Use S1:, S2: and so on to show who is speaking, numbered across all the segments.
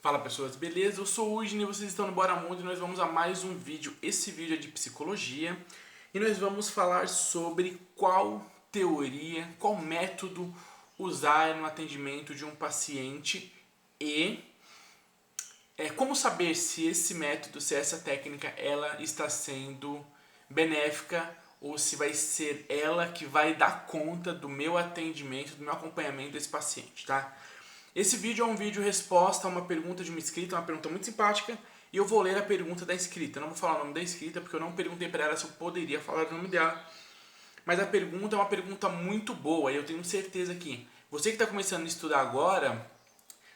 S1: Fala pessoas, beleza? Eu sou o Udine e vocês estão no Bora Mundo e nós vamos a mais um vídeo. Esse vídeo é de psicologia e nós vamos falar sobre qual teoria, qual método usar no atendimento de um paciente e como saber se esse método, se essa técnica, ela está sendo benéfica ou se vai ser ela que vai dar conta do meu atendimento, do meu acompanhamento desse paciente, tá? Esse vídeo é um vídeo resposta a uma pergunta de uma inscrita, uma pergunta muito simpática, e eu vou ler a pergunta da inscrita. Eu não vou falar o nome da inscrita porque eu não perguntei para ela se eu poderia falar o nome dela. Mas a pergunta é uma pergunta muito boa e eu tenho certeza que você que está começando a estudar agora,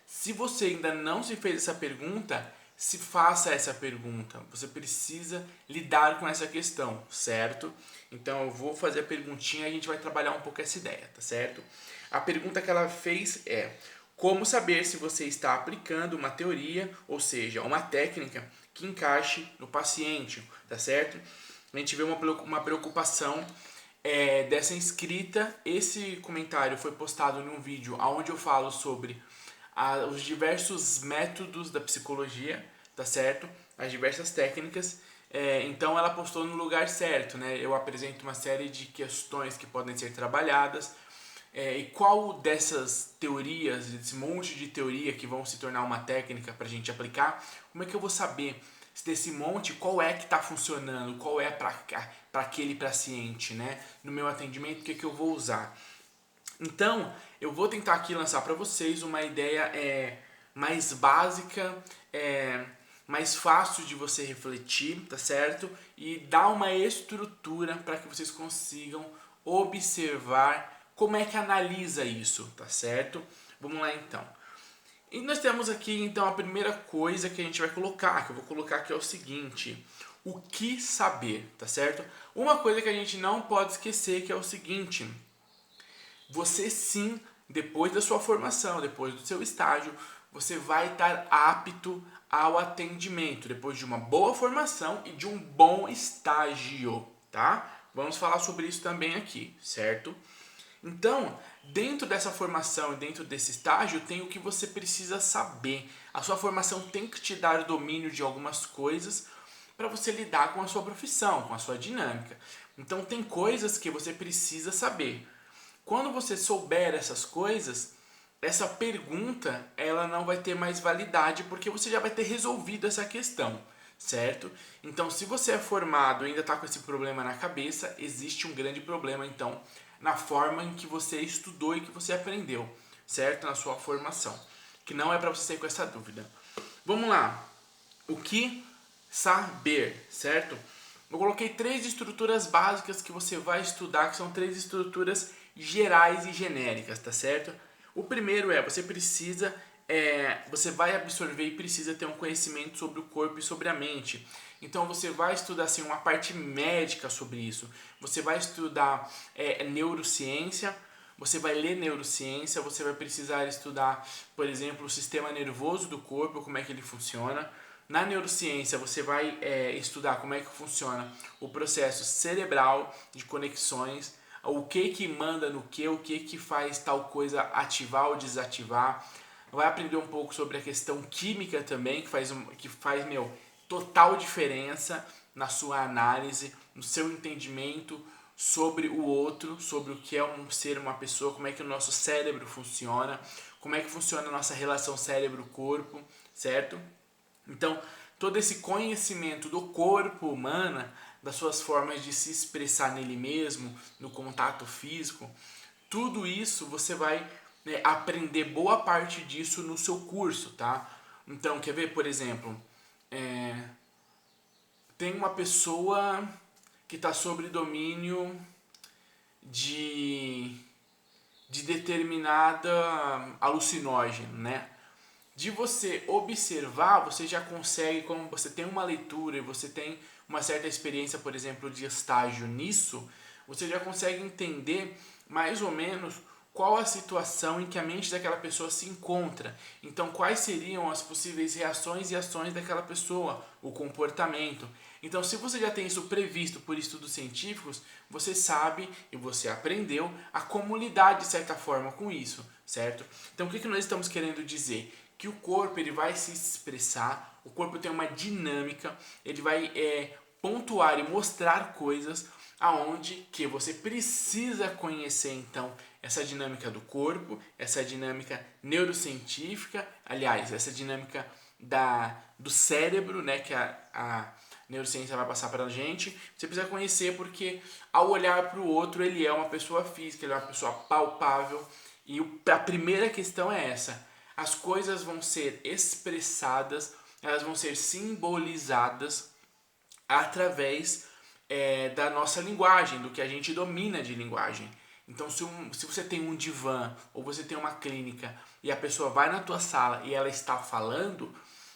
S1: se você ainda não se fez essa pergunta, se faça essa pergunta. Você precisa lidar com essa questão, certo? Então eu vou fazer a perguntinha e a gente vai trabalhar um pouco essa ideia, tá certo? A pergunta que ela fez é: como saber se você está aplicando uma teoria, ou seja, uma técnica que encaixe no paciente, tá certo? A gente vê uma preocupação dessa inscrita. Esse comentário foi postado num vídeo onde eu falo sobre os diversos métodos da psicologia, tá certo? As diversas técnicas. Então ela postou no lugar certo, né? Eu apresento uma série de questões que podem ser trabalhadas. E qual dessas teorias, desse monte de teoria que vão se tornar uma técnica para a gente aplicar, como é que eu vou saber se desse monte, qual é que está funcionando, qual é para aquele paciente, né? No meu atendimento, o que, que eu vou usar? Então, eu vou tentar aqui lançar para vocês uma ideia mais básica, mais fácil de você refletir, tá certo? E dar uma estrutura para que vocês consigam observar como é que analisa isso, tá certo? Vamos lá então. E nós temos aqui então a primeira coisa que a gente vai colocar, que eu vou colocar aqui é o seguinte: o que saber, tá certo? Uma coisa que a gente não pode esquecer que é o seguinte: você sim, depois da sua formação, depois do seu estágio, você vai estar apto ao atendimento, depois de uma boa formação e de um bom estágio, tá? Vamos falar sobre isso também aqui, certo? Então, dentro dessa formação e dentro desse estágio, tem o que você precisa saber. A sua formação tem que te dar o domínio de algumas coisas para você lidar com a sua profissão, com a sua dinâmica. Então, tem coisas que você precisa saber. Quando você souber essas coisas, essa pergunta ela não vai ter mais validade porque você já vai ter resolvido essa questão, certo? Então, se você é formado e ainda está com esse problema na cabeça, existe um grande problema então na forma em que você estudou e que você aprendeu, certo? Na sua formação, que não é para você sair com essa dúvida. Vamos lá. O que saber, certo? Eu coloquei 3 estruturas básicas que você vai estudar, que são 3 estruturas gerais e genéricas, tá certo? O primeiro você vai absorver e precisa ter um conhecimento sobre o corpo e sobre a mente. Então você vai estudar assim uma parte médica sobre isso. Você vai estudar neurociência. Você vai ler neurociência, você vai precisar estudar, por exemplo, o sistema nervoso do corpo, como é que ele funciona. Na neurociência, você vai estudar como é que funciona o processo cerebral de conexões, o que manda no que, o que faz tal coisa ativar ou desativar. Vai aprender um pouco sobre a questão química também, que faz total diferença na sua análise, no seu entendimento sobre o outro, sobre o que é um ser, uma pessoa, como é que o nosso cérebro funciona, como é que funciona a nossa relação cérebro-corpo, certo? Então, todo esse conhecimento do corpo humano, das suas formas de se expressar nele mesmo, no contato físico, tudo isso você vai aprender boa parte disso no seu curso, tá? Então, quer ver, por exemplo, tem uma pessoa que está sob domínio de, de determinada alucinógeno, né? De você observar, você já consegue, como você tem uma leitura e você tem uma certa experiência, por exemplo, de estágio nisso, você já consegue entender mais ou menos qual a situação em que a mente daquela pessoa se encontra. Então, quais seriam as possíveis reações e ações daquela pessoa, o comportamento. Então, se você já tem isso previsto por estudos científicos, você sabe e você aprendeu a como lidar de certa forma com isso, certo? Então, o que nós estamos querendo dizer? que o corpo ele vai se expressar, o corpo tem uma dinâmica, ele vai pontuar e mostrar coisas aonde que você precisa conhecer então essa dinâmica do corpo, essa dinâmica neurocientífica, aliás, essa dinâmica do cérebro, né, que a neurociência vai passar para a gente. Você precisa conhecer porque ao olhar para o outro ele é uma pessoa física, ele é uma pessoa palpável. E a primeira questão é essa: as coisas vão ser expressadas, elas vão ser simbolizadas através da nossa linguagem, do que a gente domina de linguagem. Então, se você tem um divã ou você tem uma clínica e a pessoa vai na tua sala e ela está falando,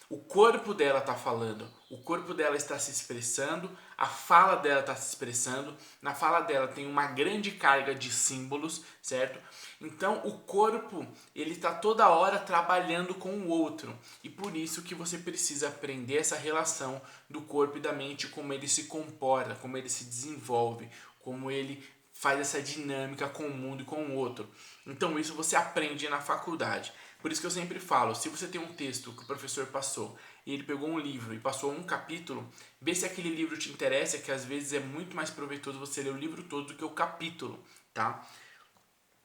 S1: o corpo dela está falando, o corpo dela está se expressando, a fala dela está se expressando, na fala dela tem uma grande carga de símbolos, certo? Então o corpo ele está toda hora trabalhando com o outro e por isso que você precisa aprender essa relação do corpo e da mente, como ele se comporta, como ele se desenvolve, como ele faz essa dinâmica com o mundo e com o outro. Então isso você aprende na faculdade. Por isso que eu sempre falo, se você tem um texto que o professor passou e ele pegou um livro e passou um capítulo, vê se aquele livro te interessa, que às vezes é muito mais proveitoso você ler o livro todo do que o capítulo, tá?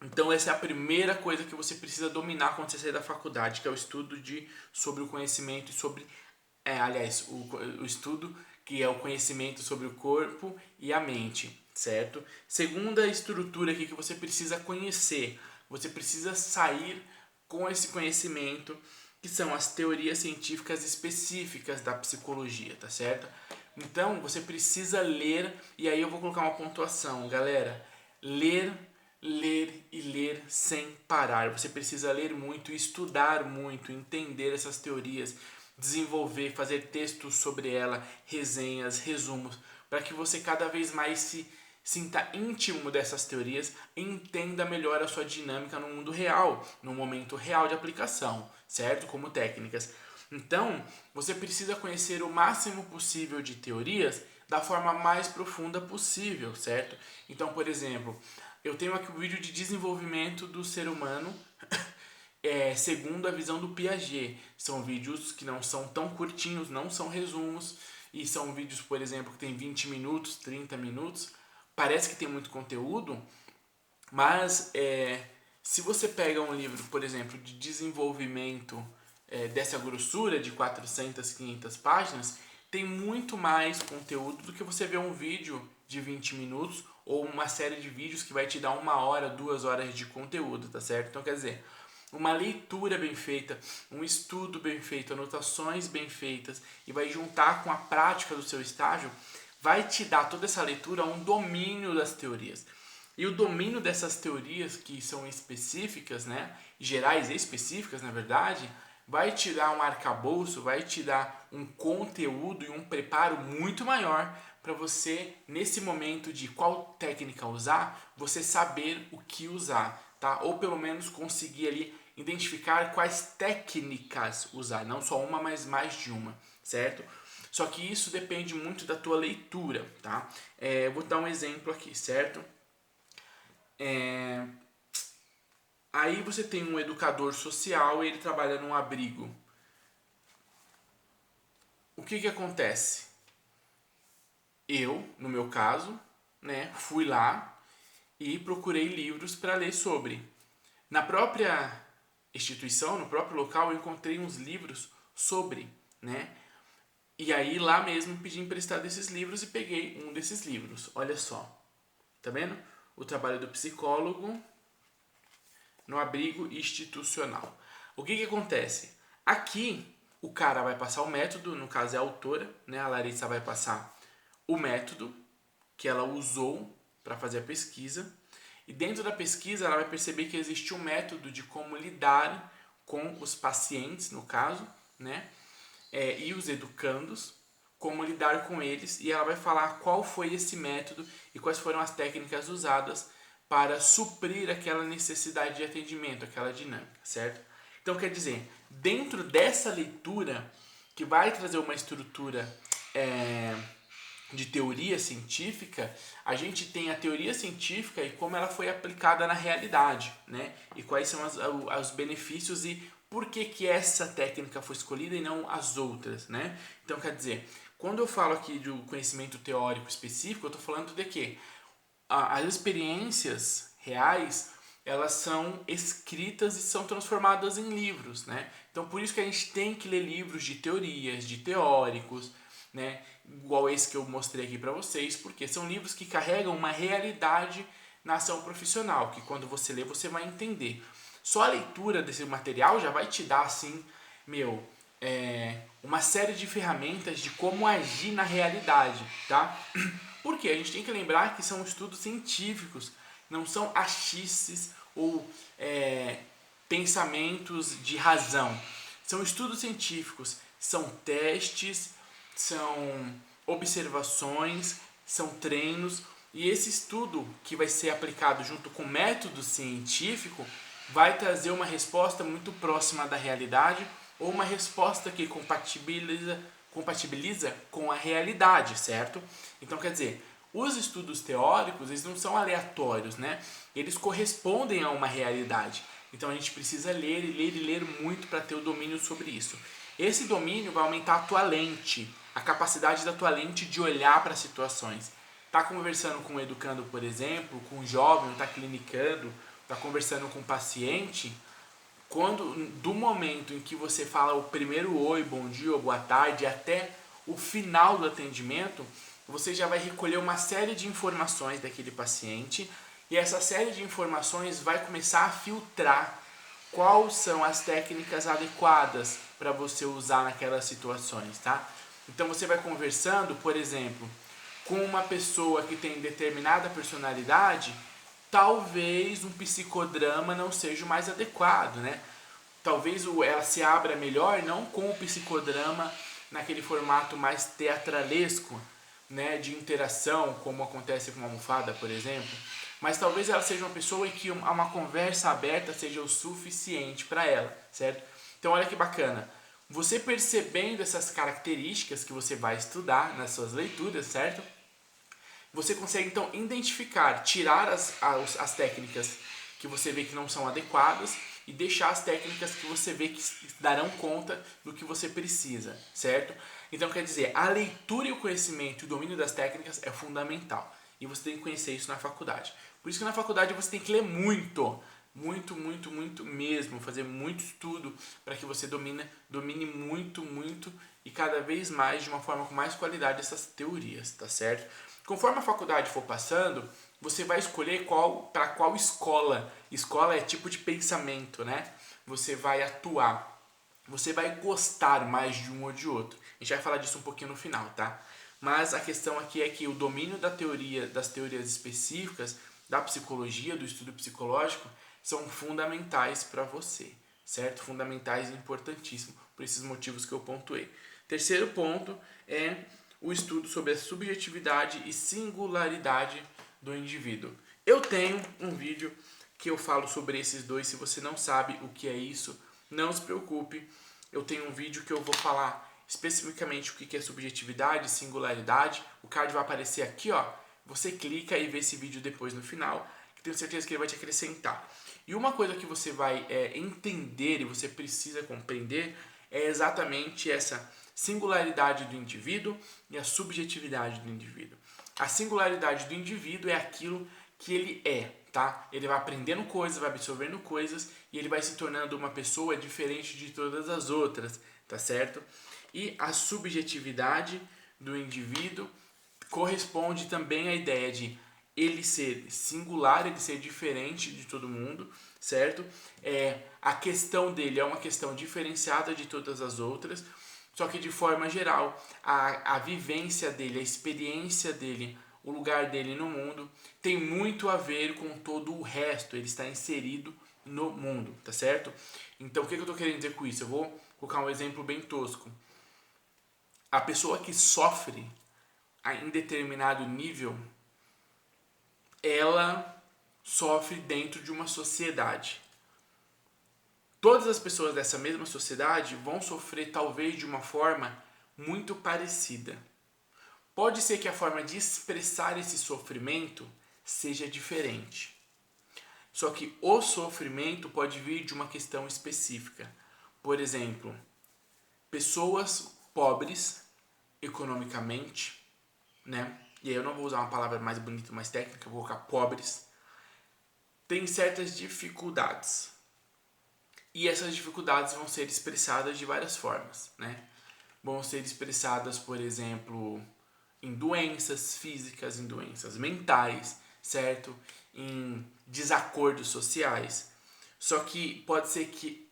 S1: Então essa é a primeira coisa que você precisa dominar quando você sair da faculdade, que é o estudo sobre o conhecimento e sobre... o estudo que é o conhecimento sobre o corpo e a mente, certo? Segunda estrutura aqui que você precisa conhecer, você precisa sair com esse conhecimento, que são as teorias científicas específicas da psicologia, tá certo? Então, você precisa ler, e aí eu vou colocar uma pontuação, galera. Ler, ler e ler sem parar. Você precisa ler muito, estudar muito, entender essas teorias, desenvolver, fazer textos sobre ela, resenhas, resumos, para que você cada vez mais se sinta íntimo dessas teorias e entenda melhor a sua dinâmica no mundo real, no momento real de aplicação, certo? Como técnicas. Então, você precisa conhecer o máximo possível de teorias da forma mais profunda possível, certo? Então, por exemplo, eu tenho aqui o vídeo de desenvolvimento do ser humano segundo a visão do Piaget. São vídeos que não são tão curtinhos, não são resumos, e são vídeos, por exemplo, que tem 20 minutos, 30 minutos. Parece que tem muito conteúdo, mas se você pega um livro, por exemplo, de desenvolvimento dessa grossura de 400, 500 páginas, tem muito mais conteúdo do que você vê um vídeo de 20 minutos ou uma série de vídeos que vai te dar 1 hora, 2 horas de conteúdo, tá certo? Então, quer dizer, uma leitura bem feita, um estudo bem feito, anotações bem feitas e vai juntar com a prática do seu estágio, vai te dar toda essa leitura um domínio das teorias. E o domínio dessas teorias que são específicas, né, gerais e específicas, na verdade, vai te dar um arcabouço, vai te dar um conteúdo e um preparo muito maior para você, nesse momento de qual técnica usar, você saber o que usar, tá? Ou pelo menos conseguir ali identificar quais técnicas usar, não só uma, mas mais de uma, certo? Só que isso depende muito da tua leitura, tá? Vou dar um exemplo aqui, certo? Aí você tem um educador social e ele trabalha num abrigo. O que acontece? Eu, no meu caso, né, fui lá e procurei livros para ler sobre. Na própria instituição, no próprio local, eu encontrei uns livros sobre, né? E aí lá mesmo pedi emprestado esses livros e peguei um desses livros. Olha só, tá vendo? O trabalho do psicólogo no abrigo institucional. O que acontece? Aqui o cara vai passar o método, no caso é a autora, né? A Larissa vai passar o método que ela usou para fazer a pesquisa. E dentro da pesquisa ela vai perceber que existe um método de como lidar com os pacientes, no caso, né? E os educandos, como lidar com eles, e ela vai falar qual foi esse método e quais foram as técnicas usadas para suprir aquela necessidade de atendimento, aquela dinâmica, certo? Então, quer dizer, dentro dessa leitura, que vai trazer uma estrutura de teoria científica, a gente tem a teoria científica e como ela foi aplicada na realidade, né? E quais são os benefícios e por que essa técnica foi escolhida e não as outras, né? Então, quer dizer, quando eu falo aqui de um conhecimento teórico específico, eu estou falando de que as experiências reais, elas são escritas e são transformadas em livros, né? Então, por isso que a gente tem que ler livros de teorias, de teóricos, né? Igual esse que eu mostrei aqui para vocês, porque são livros que carregam uma realidade na ação profissional, que quando você lê, você vai entender. Só a leitura desse material já vai te dar, assim, uma série de ferramentas de como agir na realidade, tá? Porque a gente tem que lembrar que são estudos científicos, não são achices ou pensamentos de razão. São estudos científicos, são testes, são observações, são treinos, e esse estudo que vai ser aplicado junto com o método científico vai trazer uma resposta muito próxima da realidade ou uma resposta que compatibiliza com a realidade, certo? Então, quer dizer, os estudos teóricos, eles não são aleatórios, né? Eles correspondem a uma realidade. Então, a gente precisa ler e ler e ler muito para ter o domínio sobre isso. Esse domínio vai aumentar a tua lente, a capacidade da tua lente de olhar para situações. Tá conversando com um educando, por exemplo, com um jovem, tá clinicando, tá conversando com um paciente, do momento em que você fala o primeiro oi, bom dia ou boa tarde, até o final do atendimento, você já vai recolher uma série de informações daquele paciente, e essa série de informações vai começar a filtrar quais são as técnicas adequadas para você usar naquelas situações, tá? Então você vai conversando, por exemplo, com uma pessoa que tem determinada personalidade, talvez um psicodrama não seja o mais adequado, né? Talvez ela se abra melhor não com o psicodrama naquele formato mais teatralesco, né, de interação, como acontece com uma almofada, por exemplo, mas talvez ela seja uma pessoa em que uma conversa aberta seja o suficiente para ela, certo? Então olha que bacana, você percebendo essas características que você vai estudar nas suas leituras, certo? Você consegue então identificar, tirar as técnicas que você vê que não são adequadas e deixar as técnicas que você vê que darão conta do que você precisa, certo? Então quer dizer, a leitura e o conhecimento e o domínio das técnicas é fundamental. E você tem que conhecer isso na faculdade. Por isso que na faculdade você tem que ler muito, muito, muito, muito mesmo, fazer muito estudo para que você domine muito, muito e cada vez mais de uma forma com mais qualidade essas teorias, tá certo? Conforme a faculdade for passando, você vai escolher para qual escola. Escola é tipo de pensamento, né? Você vai atuar. Você vai gostar mais de um ou de outro. A gente vai falar disso um pouquinho no final, tá? Mas a questão aqui é que o domínio das teorias específicas, da psicologia, do estudo psicológico, são fundamentais para você, certo? Fundamentais e importantíssimos, por esses motivos que eu pontuei. Terceiro ponto é o estudo sobre a subjetividade e singularidade do indivíduo. Eu tenho um vídeo que eu falo sobre esses dois. Se você não sabe o que é isso, não se preocupe. Eu tenho um vídeo que eu vou falar especificamente o que é subjetividade e singularidade. O card vai aparecer aqui, ó. Você clica e vê esse vídeo depois no final, que tenho certeza que ele vai te acrescentar. E uma coisa que você vai entender e você precisa compreender é exatamente essa singularidade do indivíduo e a subjetividade do indivíduo. A singularidade do indivíduo é aquilo que ele é, tá? Ele vai aprendendo coisas, vai absorvendo coisas e ele vai se tornando uma pessoa diferente de todas as outras, tá certo? E a subjetividade do indivíduo corresponde também à ideia de ele ser singular, ele ser diferente de todo mundo, certo? A questão dele é uma questão diferenciada de todas as outras, só que de forma geral, a vivência dele, a experiência dele, o lugar dele no mundo tem muito a ver com todo o resto, ele está inserido no mundo, tá certo? Então o que eu estou querendo dizer com isso? Eu vou colocar um exemplo bem tosco. A pessoa que sofre em determinado nível, ela sofre dentro de uma sociedade. Todas as pessoas dessa mesma sociedade vão sofrer talvez de uma forma muito parecida. Pode ser que a forma de expressar esse sofrimento seja diferente. Só que o sofrimento pode vir de uma questão específica. por exemplo, pessoas pobres economicamente, né? E aí eu não vou usar uma palavra mais bonita, mais técnica, eu vou colocar pobres, têm certas dificuldades. E essas dificuldades vão ser expressadas de várias formas, né? Vão ser expressadas, por exemplo, em doenças físicas, em doenças mentais, certo? Em desacordos sociais. Só que pode ser que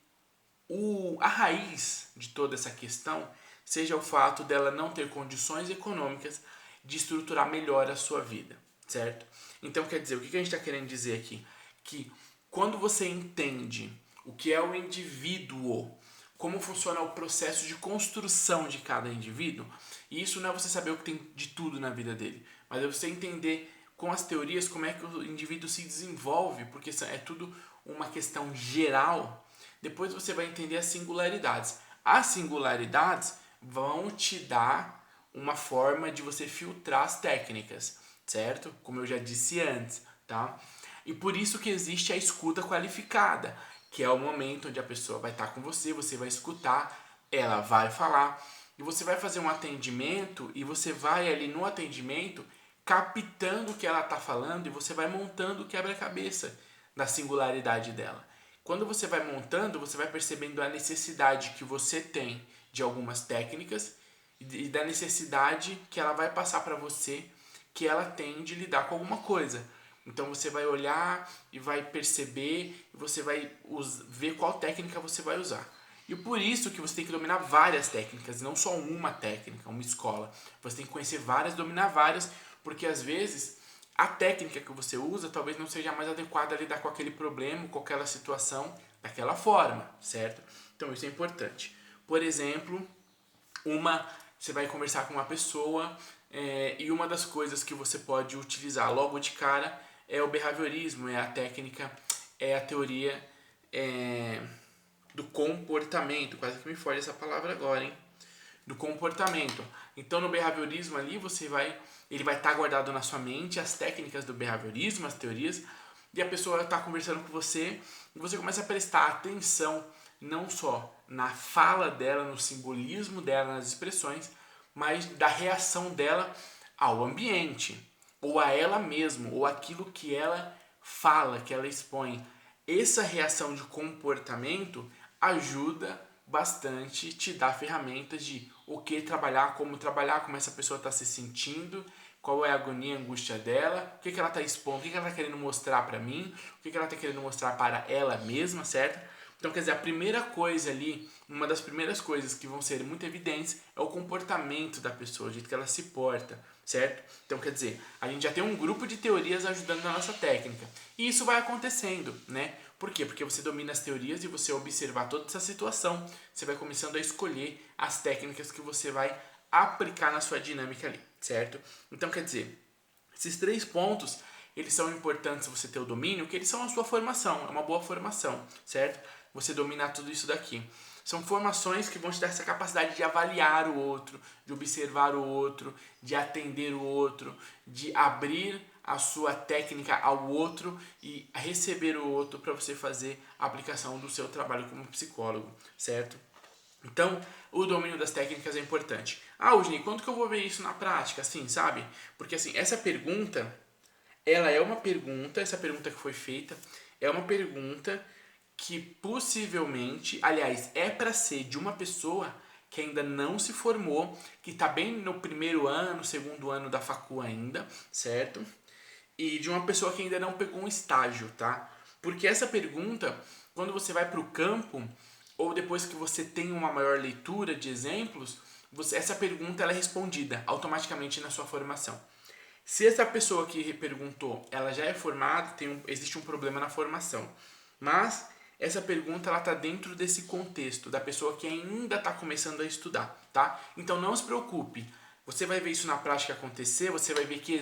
S1: a raiz de toda essa questão seja o fato dela não ter condições econômicas de estruturar melhor a sua vida, certo? Então, quer dizer, o que a gente está querendo dizer aqui? Que quando você entende o que é o indivíduo, como funciona o processo de construção de cada indivíduo, e isso não é você saber o que tem de tudo na vida dele, mas é você entender com as teorias como é que o indivíduo se desenvolve, porque é tudo uma questão geral. Depois você vai entender as singularidades. As singularidades vão te dar uma forma de você filtrar as técnicas, certo? Como eu já disse antes, tá? E por isso que existe a escuta qualificada, que é o momento onde a pessoa vai estar com você, você vai escutar, ela vai falar, e você vai fazer um atendimento e você vai ali no atendimento captando o que ela está falando e você vai montando o quebra-cabeça da singularidade dela. Quando você vai montando, você vai percebendo a necessidade que você tem de algumas técnicas e da necessidade que ela vai passar para você que ela tem de lidar com alguma coisa. Então você vai olhar e vai perceber e você vai ver qual técnica você vai usar. E por isso que você tem que dominar várias técnicas, não só uma técnica, uma escola. Você tem que conhecer várias, dominar várias, porque às vezes a técnica que você usa talvez não seja a mais adequada a lidar com aquele problema, com aquela situação, daquela forma, certo? Então isso é importante. Por exemplo, você vai conversar com uma pessoa e uma das coisas que você pode utilizar logo de cara é o behaviorismo, é a técnica, é a teoria do comportamento. Quase que me foge essa palavra agora, hein? Do comportamento. Então no behaviorismo ali ele vai estar guardado na sua mente as técnicas do behaviorismo, as teorias, e a pessoa está conversando com você e você começa a prestar atenção não só na fala dela, no simbolismo dela, nas expressões, mas da reação dela ao ambiente, ou a ela mesma, ou aquilo que ela fala, que ela expõe. Essa reação de comportamento ajuda bastante, te dá ferramentas de o que trabalhar, como essa pessoa está se sentindo, qual é a agonia, a angústia dela, o que ela está expondo, o que ela está querendo mostrar para mim, o que ela está querendo mostrar para ela mesma, certo? Então, quer dizer, a primeira coisa ali, uma das primeiras coisas que vão ser muito evidentes é o comportamento da pessoa, o jeito que ela se porta, certo? Então, quer dizer, a gente já tem um grupo de teorias ajudando na nossa técnica. E isso vai acontecendo, né? Por quê? Porque você domina as teorias e você observar toda essa situação, você vai começando a escolher as técnicas que você vai aplicar na sua dinâmica ali, certo? Então, quer dizer, esses 3 pontos, eles são importantes você ter o domínio, que eles são a sua formação, é uma boa formação, certo? Você dominar tudo isso daqui. São formações que vão te dar essa capacidade de avaliar o outro, de observar o outro, de atender o outro, de abrir a sua técnica ao outro e receber o outro para você fazer a aplicação do seu trabalho como psicólogo, certo? Então, o domínio das técnicas é importante. Ah, Eugênio, quando que eu vou ver isso na prática, assim, sabe? Porque, assim, essa pergunta, essa pergunta que foi feita, é uma pergunta que possivelmente, aliás, é para ser de uma pessoa que ainda não se formou, que está bem no primeiro ano, segundo ano da facu ainda, certo? E de uma pessoa que ainda não pegou um estágio, tá? Porque essa pergunta, quando você vai para o campo, ou depois que você tem uma maior leitura de exemplos, essa pergunta ela é respondida automaticamente na sua formação. Se essa pessoa que perguntou, ela já é formada, existe um problema na formação. Mas essa pergunta ela está dentro desse contexto da pessoa que ainda está começando a estudar, tá? Então não se preocupe. Você vai ver isso na prática acontecer, você vai ver que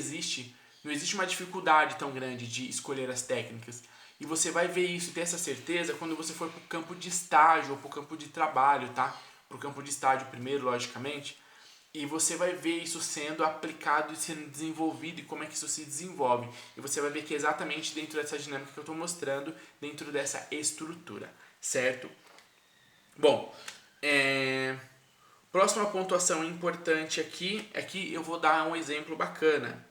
S1: não existe uma dificuldade tão grande de escolher as técnicas. E você vai ver isso e ter essa certeza quando você for para o campo de estágio ou para o campo de trabalho, tá? Para o campo de estágio primeiro, logicamente. E você vai ver isso sendo aplicado e sendo desenvolvido e como é que isso se desenvolve. E você vai ver que é exatamente dentro dessa dinâmica que eu estou mostrando, dentro dessa estrutura, certo? Bom, próxima pontuação importante aqui é que eu vou dar um exemplo bacana,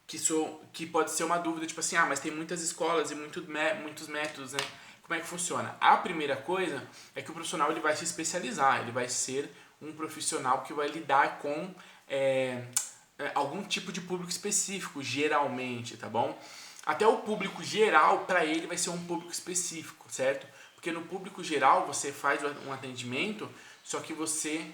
S1: que pode ser uma dúvida, tipo assim, mas tem muitas escolas e muitos métodos, né? Como é que funciona? A primeira coisa é que o profissional ele vai se especializar, ele vai ser um profissional que vai lidar com algum tipo de público específico, geralmente, tá bom? Até o público geral, para ele, vai ser um público específico, certo? Porque no público geral você faz um atendimento, só que você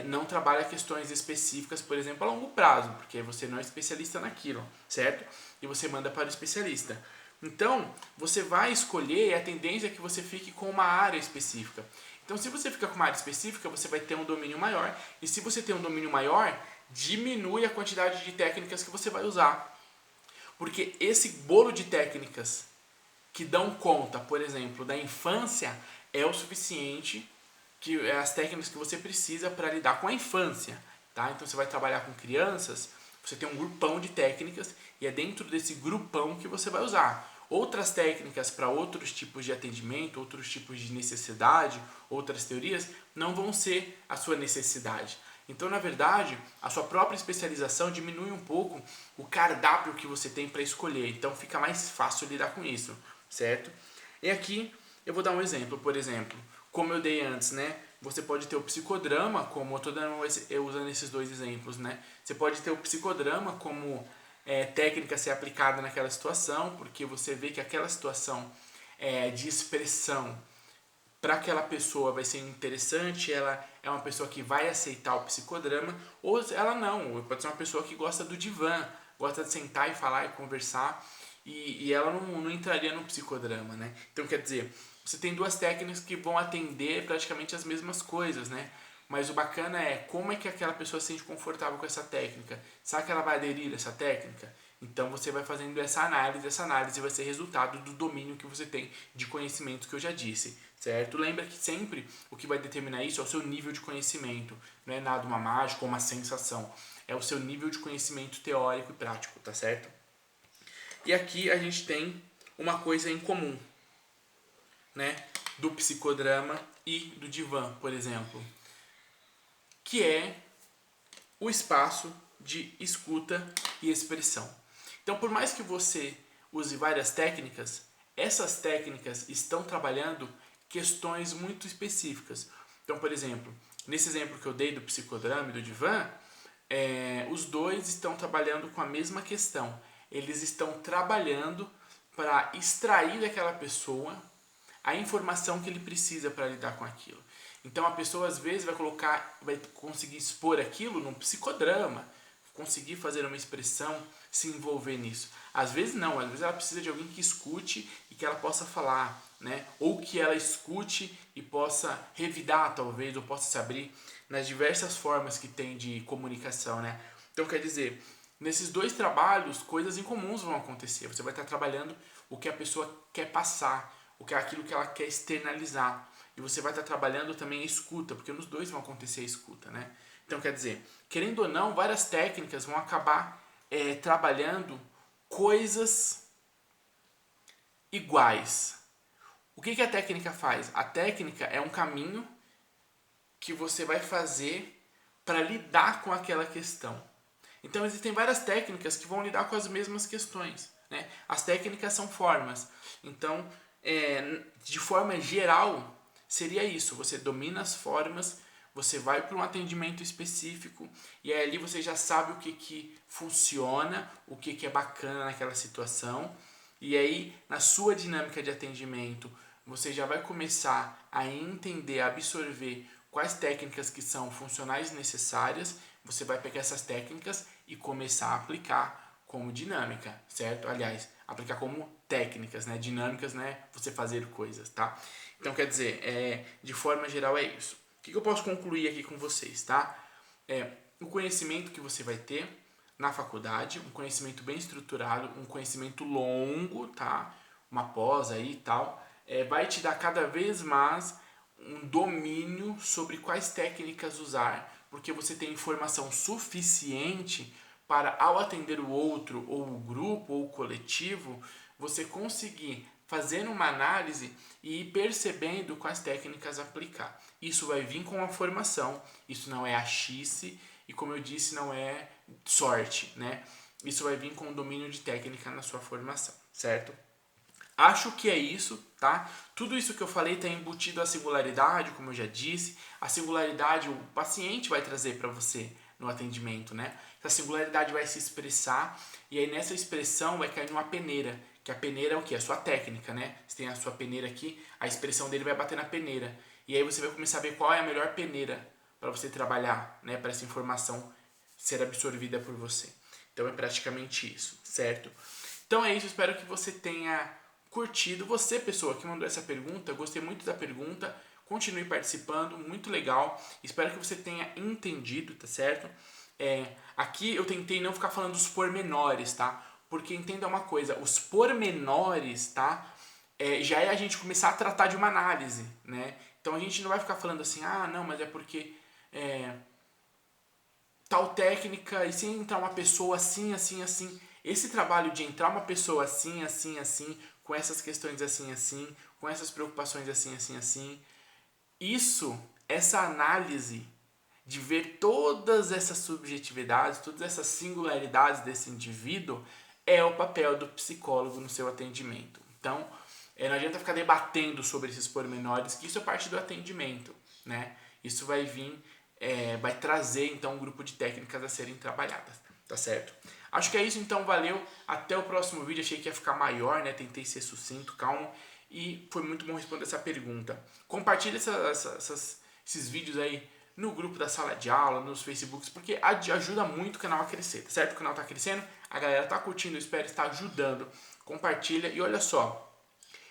S1: não trabalha questões específicas, por exemplo, a longo prazo, porque você não é especialista naquilo, certo? E você manda para o especialista. Então, você vai escolher, e a tendência é que você fique com uma área específica. Então, se você fica com uma área específica, você vai ter um domínio maior. E se você tem um domínio maior, diminui a quantidade de técnicas que você vai usar. Porque esse bolo de técnicas que dão conta, por exemplo, da infância, é o suficiente, que é as técnicas que você precisa para lidar com a infância. Tá? Então você vai trabalhar com crianças, você tem um grupão de técnicas e é dentro desse grupão que você vai usar. Outras técnicas para outros tipos de atendimento, outros tipos de necessidade, outras teorias, não vão ser a sua necessidade. Então, na verdade, a sua própria especialização diminui um pouco o cardápio que você tem para escolher. Então, fica mais fácil lidar com isso, certo? E aqui eu vou dar um exemplo, por exemplo, como eu dei antes, né? Você pode ter o psicodrama, como eu estou usando esses dois exemplos, né? Você pode ter o psicodrama como técnica a ser aplicada naquela situação, porque você vê que aquela situação de expressão para aquela pessoa vai ser interessante, ela é uma pessoa que vai aceitar o psicodrama, ou ela não, pode ser uma pessoa que gosta do divã, gosta de sentar e falar e conversar, e ela não entraria no psicodrama, né? Então, quer dizer, você tem duas técnicas que vão atender praticamente as mesmas coisas, né? Mas o bacana é como é que aquela pessoa se sente confortável com essa técnica. Será que ela vai aderir a essa técnica? Então você vai fazendo essa análise vai ser resultado do domínio que você tem de conhecimento que eu já disse, certo? Lembra que sempre o que vai determinar isso é o seu nível de conhecimento, não é nada uma mágica ou uma sensação, é o seu nível de conhecimento teórico e prático, tá certo? E aqui a gente tem uma coisa em comum, né, do psicodrama e do divã, por exemplo, que é o espaço de escuta e expressão. Então, por mais que você use várias técnicas, essas técnicas estão trabalhando questões muito específicas. Então, por exemplo, nesse exemplo que eu dei do psicodrama e do divã, os dois estão trabalhando com a mesma questão. Eles estão trabalhando para extrair daquela pessoa a informação que ele precisa para lidar com aquilo. Então a pessoa às vezes vai conseguir expor aquilo num psicodrama, conseguir fazer uma expressão, se envolver nisso. Às vezes não, às vezes ela precisa de alguém que escute e que ela possa falar, né? Ou que ela escute e possa revidar talvez, ou possa se abrir nas diversas formas que tem de comunicação, né? Então quer dizer, nesses dois trabalhos, coisas incomuns vão acontecer. Você vai estar trabalhando o que a pessoa quer passar, o que é aquilo que ela quer externalizar. E você vai estar trabalhando também a escuta, porque nos dois vão acontecer a escuta, né? Então, quer dizer, querendo ou não, várias técnicas vão acabar trabalhando coisas iguais. O que a técnica faz? A técnica é um caminho que você vai fazer para lidar com aquela questão. Então, existem várias técnicas que vão lidar com as mesmas questões, né? As técnicas são formas. Então, de forma geral, seria isso. Você domina as formas, você vai para um atendimento específico e aí ali você já sabe o que funciona, o que é bacana naquela situação. E aí, na sua dinâmica de atendimento, você já vai começar a entender, a absorver quais técnicas que são funcionais e necessárias. Você vai pegar essas técnicas e começar a aplicar como dinâmica, certo? Aliás, aplicar como técnicas, né? Dinâmicas, né? Você fazer coisas, tá? Então, quer dizer, de forma geral é isso. O que eu posso concluir aqui com vocês, tá? O conhecimento que você vai ter na faculdade, um conhecimento bem estruturado, um conhecimento longo, tá? Uma pós aí e tal, vai te dar cada vez mais um domínio sobre quais técnicas usar, porque você tem informação suficiente para, ao atender o outro, ou o grupo, ou o coletivo, você conseguir fazendo uma análise e percebendo quais técnicas aplicar. Isso vai vir com a formação, isso não é achice e, como eu disse, não é sorte, né? Isso vai vir com o domínio de técnica na sua formação, certo? Acho que é isso, tá? Tudo isso que eu falei está embutido a singularidade, como eu já disse. A singularidade o paciente vai trazer para você no atendimento, né? Essa singularidade vai se expressar e aí nessa expressão vai cair numa peneira, que a peneira é o quê? A sua técnica, né? Você tem a sua peneira aqui, a expressão dele vai bater na peneira. E aí você vai começar a ver qual é a melhor peneira para você trabalhar, né? Para essa informação ser absorvida por você. Então é praticamente isso, certo? Então é isso, espero que você tenha curtido. Você, pessoa que mandou essa pergunta, eu gostei muito da pergunta. Continue participando, muito legal. Espero que você tenha entendido, tá certo? Aqui eu tentei não ficar falando dos pormenores, tá? Porque entenda uma coisa, os pormenores, tá? Já é a gente começar a tratar de uma análise, né? Então a gente não vai ficar falando assim, ah, não, mas é porque tal técnica e se entrar uma pessoa assim, assim, assim. Esse trabalho de entrar uma pessoa assim, assim, assim, com essas questões assim, assim, com essas preocupações assim, assim, assim. Essa análise de ver todas essas subjetividades, todas essas singularidades desse indivíduo, é o papel do psicólogo no seu atendimento. Então, não adianta ficar debatendo sobre esses pormenores, que isso é parte do atendimento, né? Isso vai vir, vai trazer então um grupo de técnicas a serem trabalhadas, tá certo? Acho que é isso, então, valeu. Até o próximo vídeo. Achei que ia ficar maior, né? Tentei ser sucinto, calmo. E foi muito bom responder essa pergunta. Compartilhe esses vídeos aí no grupo da sala de aula, nos Facebooks, porque ajuda muito o canal a crescer, tá certo? O canal tá crescendo, a galera tá curtindo, eu espero estar ajudando. Compartilha e olha só,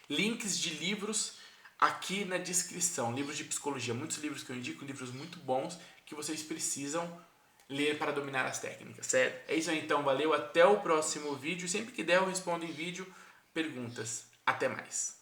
S1: links de livros aqui na descrição. Livros de psicologia, muitos livros que eu indico, livros muito bons que vocês precisam ler para dominar as técnicas, certo? É isso aí então, valeu, até o próximo vídeo. Sempre que der eu respondo em vídeo perguntas. Até mais.